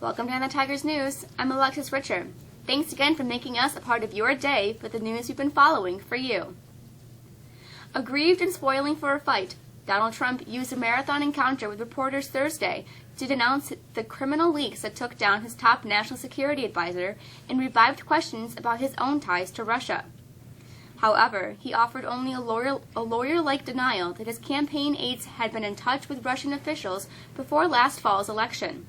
Welcome to Anna Tigers News. I'm Alexis Richer. Thanks again for making us a part of your day with the news we've been following for you. Aggrieved and spoiling for a fight, Donald Trump used a marathon encounter with reporters Thursday to denounce the criminal leaks that took down his top national security advisor and revived questions about his own ties to Russia. However, he offered only a lawyer-like denial that his campaign aides had been in touch with Russian officials before last fall's election.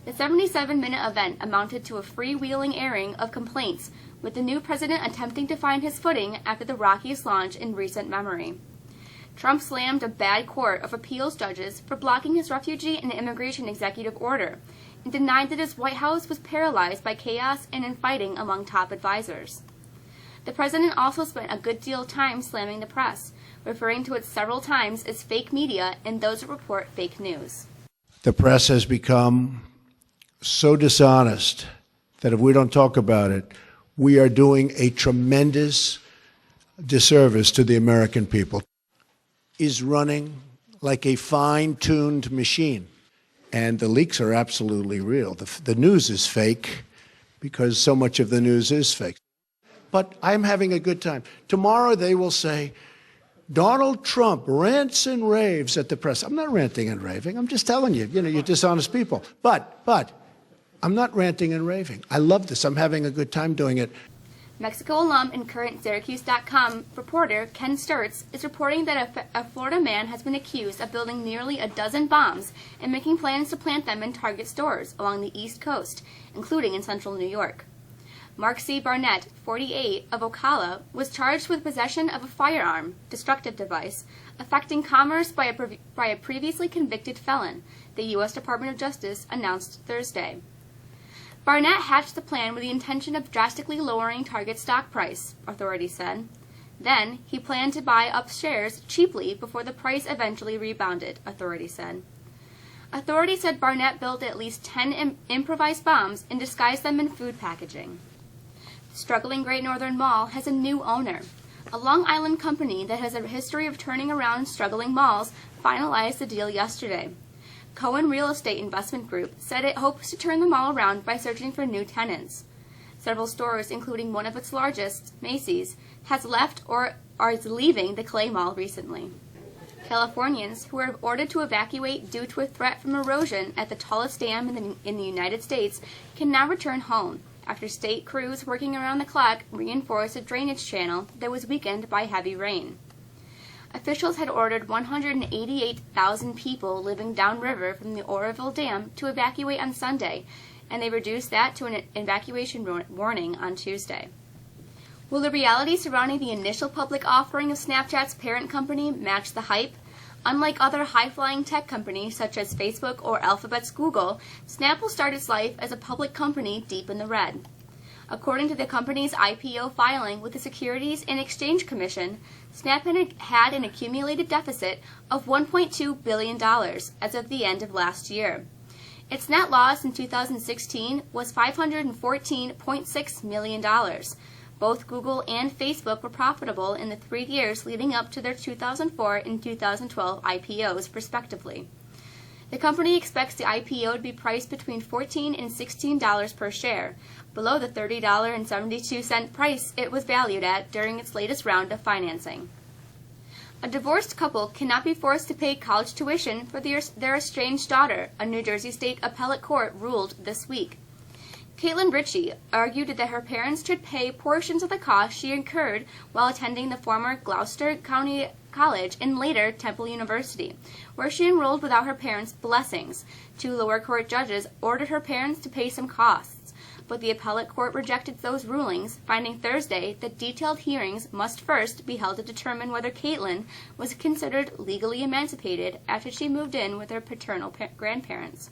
The 77-minute event amounted to a freewheeling airing of complaints, with the new president attempting to find his footing after the rockiest launch in recent memory. Trump slammed a bad court of appeals judges for blocking his refugee and immigration executive order, and denied that his White House was paralyzed by chaos and infighting among top advisors. The president also spent a good deal of time slamming the press, referring to it several times as fake media and those that report fake news. The press has become so dishonest that if we don't talk about it, we are doing a tremendous disservice to the American people. Is running like a fine-tuned machine, and the leaks are absolutely real. The news is fake because so much of the news is fake. But I'm having a good time. Tomorrow they will say, Donald Trump rants and raves at the press. I'm not ranting and raving. I'm just telling you, you're dishonest people. But I'm not ranting and raving. I love this. I'm having a good time doing it. Mexico alum and current Syracuse.com reporter Ken Sturtz is reporting that a Florida man has been accused of building nearly a dozen bombs and making plans to plant them in Target stores along the East Coast, including in central New York. Mark C. Barnett, 48, of Ocala, was charged with possession of a firearm, destructive device, affecting commerce by a previously convicted felon, the U.S. Department of Justice announced Thursday. Barnett hatched the plan with the intention of drastically lowering Target's stock price, authorities said. Then, he planned to buy up shares cheaply before the price eventually rebounded, authorities said. Authorities said Barnett built at least 10 improvised bombs and disguised them in food packaging. The struggling Great Northern Mall has a new owner. A Long Island company that has a history of turning around struggling malls finalized the deal yesterday. Cohen Real Estate Investment Group said it hopes to turn the mall around by searching for new tenants. Several stores, including one of its largest, Macy's, has left or is leaving the Clay Mall recently. Californians who were ordered to evacuate due to a threat from erosion at the tallest dam in the United States can now return home after state crews working around the clock reinforced a drainage channel that was weakened by heavy rain. Officials had ordered 188,000 people living downriver from the Oroville Dam to evacuate on Sunday, and they reduced that to an evacuation warning on Tuesday. Will the reality surrounding the initial public offering of Snapchat's parent company match the hype? Unlike other high-flying tech companies such as Facebook or Alphabet's Google, Snap will start its life as a public company deep in the red. According to the company's IPO filing with the Securities and Exchange Commission, Snap had an accumulated deficit of $1.2 billion as of the end of last year. Its net loss in 2016 was $514.6 million. Both Google and Facebook were profitable in the 3 years leading up to their 2004 and 2012 IPOs, respectively. The company expects the IPO to be priced between $14 and $16 per share, below the $30.72 price it was valued at during its latest round of financing. A divorced couple cannot be forced to pay college tuition for their estranged daughter, a New Jersey state appellate court ruled this week. Caitlin Ritchie argued that her parents should pay portions of the cost she incurred while attending the former Gloucester County College and later Temple University, where she enrolled without her parents' blessings. Two lower court judges ordered her parents to pay some costs, but the appellate court rejected those rulings, finding Thursday that detailed hearings must first be held to determine whether Caitlin was considered legally emancipated after she moved in with her paternal grandparents.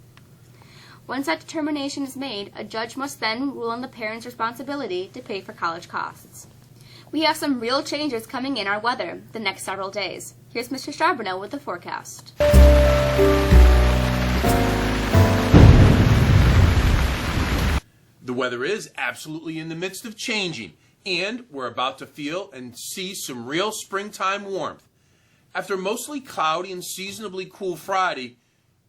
Once that determination is made, a judge must then rule on the parents' responsibility to pay for college costs. We have some real changes coming in our weather the next several days. Here's Mr. Charbonneau with the forecast. The weather is absolutely in the midst of changing, and we're about to feel and see some real springtime warmth. After a mostly cloudy and seasonably cool Friday,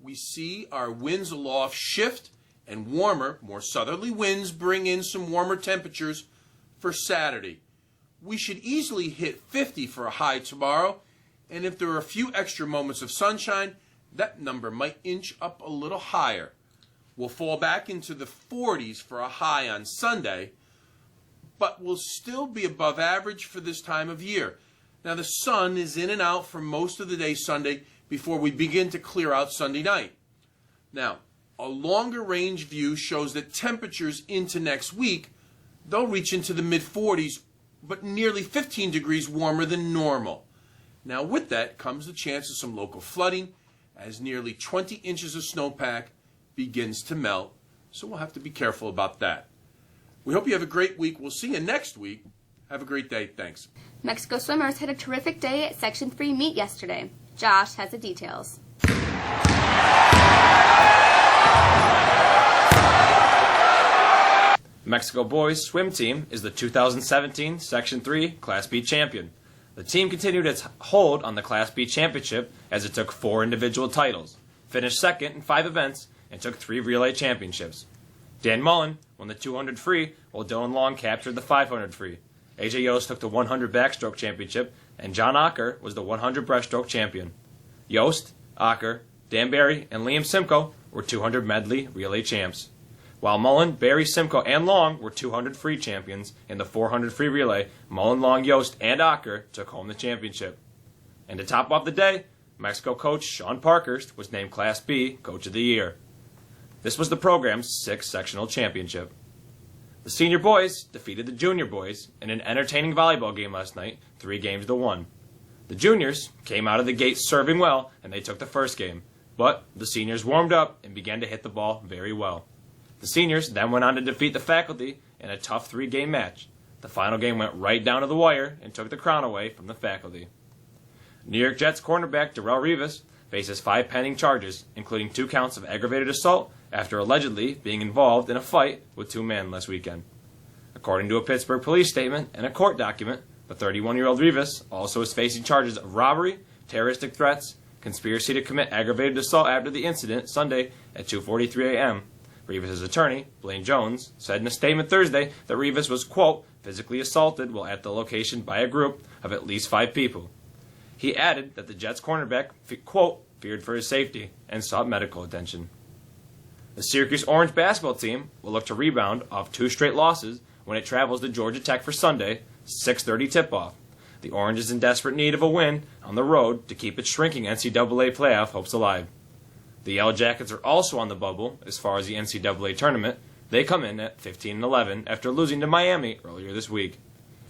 we see our winds aloft shift and warmer, more southerly winds bring in some warmer temperatures for Saturday. We should easily hit 50 for a high tomorrow, and if there are a few extra moments of sunshine, that number might inch up a little higher. We'll fall back into the 40s for a high on Sunday, but will still be above average for this time of year. Now, the sun is in and out for most of the day Sunday before we begin to clear out Sunday night. Now, a longer range view shows that temperatures into next week, they'll reach into the mid-40s, but nearly 15 degrees warmer than normal. Now, with that comes the chance of some local flooding as nearly 20 inches of snowpack begins to melt, so we'll have to be careful about that. We hope you have a great week. We'll see you next week. Have a great day. Thanks. Mexico swimmers had a terrific day at Section 3 meet yesterday. Josh has the details. Mexico boys swim team is the 2017 Section 3 Class B champion. The team continued its hold on the Class B championship as it took 4 individual titles, finished second in 5 events, and took 3 relay championships. Dan Mullen won the 200 free, while Dylan Long captured the 500 free. AJ Yost took the 100 backstroke championship, and John Acker was the 100 breaststroke champion. Yost, Acker, Dan Barry, and Liam Simcoe were 200 medley relay champs. While Mullen, Barry, Simcoe, and Long were 200 free champions in the 400 free relay, Mullen, Long, Yost, and Acker took home the championship. And to top off the day, Mexico coach Sean Parkhurst was named Class B Coach of the Year. This was the program's 6th sectional championship. The senior boys defeated the junior boys in an entertaining volleyball game last night, 3-1. The juniors came out of the gate serving well, and they took the first game, but the seniors warmed up and began to hit the ball very well. The seniors then went on to defeat the faculty in a tough 3-game match. The final game went right down to the wire and took the crown away from the faculty. New York Jets cornerback Darrelle Revis faces 5 pending charges, including 2 counts of aggravated assault after allegedly being involved in a fight with 2 men last weekend. According to a Pittsburgh police statement and a court document, the 31-year-old Revis also is facing charges of robbery, terroristic threats, conspiracy to commit aggravated assault after the incident Sunday at 2:43 a.m. Revis' attorney, Blaine Jones, said in a statement Thursday that Revis was, quote, physically assaulted while at the location by a group of at least 5 people. He added that the Jets cornerback, quote, feared for his safety and sought medical attention. The Syracuse Orange basketball team will look to rebound off 2 straight losses when it travels to Georgia Tech for Sunday, 6:30 tip-off. The Orange is in desperate need of a win on the road to keep its shrinking NCAA playoff hopes alive. The Yellow Jackets are also on the bubble as far as the NCAA tournament. They come in at 15-11 after losing to Miami earlier this week.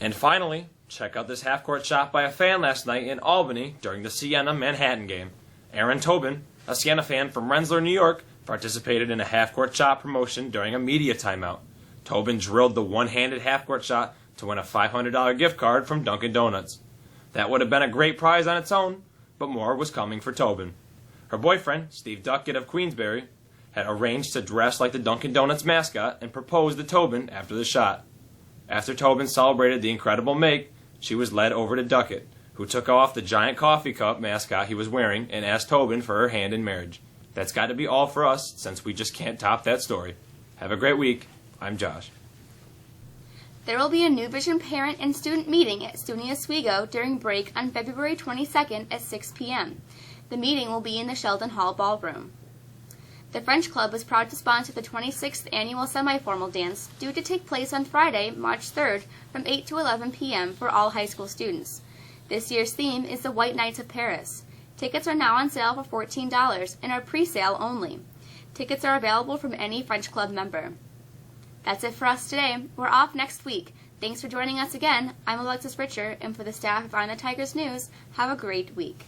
And finally, check out this half-court shot by a fan last night in Albany during the Siena-Manhattan game. Aaron Tobin, a Siena fan from Rensselaer, New York, participated in a half-court shot promotion during a media timeout. Tobin drilled the one-handed half-court shot to win a $500 gift card from Dunkin' Donuts. That would have been a great prize on its own, but more was coming for Tobin. Her boyfriend, Steve Duckett of Queensbury, had arranged to dress like the Dunkin' Donuts mascot and proposed to Tobin after the shot. After Tobin celebrated the incredible make, she was led over to Duckett, who took off the giant coffee cup mascot he was wearing and asked Tobin for her hand in marriage. That's got to be all for us, since we just can't top that story. Have a great week. I'm Josh. There will be a New Vision parent and student meeting at SUNY Oswego during break on February 22nd at 6 p.m. The meeting will be in the Sheldon Hall Ballroom. The French Club was proud to sponsor the 26th annual semi-formal dance, due to take place on Friday, March 3rd from 8 to 11 p.m. for all high school students. This year's theme is the White Knights of Paris. Tickets are now on sale for $14 and are pre-sale only. Tickets are available from any French Club member. That's it for us today. We're off next week. Thanks for joining us again. I'm Alexis Richer, and for the staff of On the Tigers News, have a great week.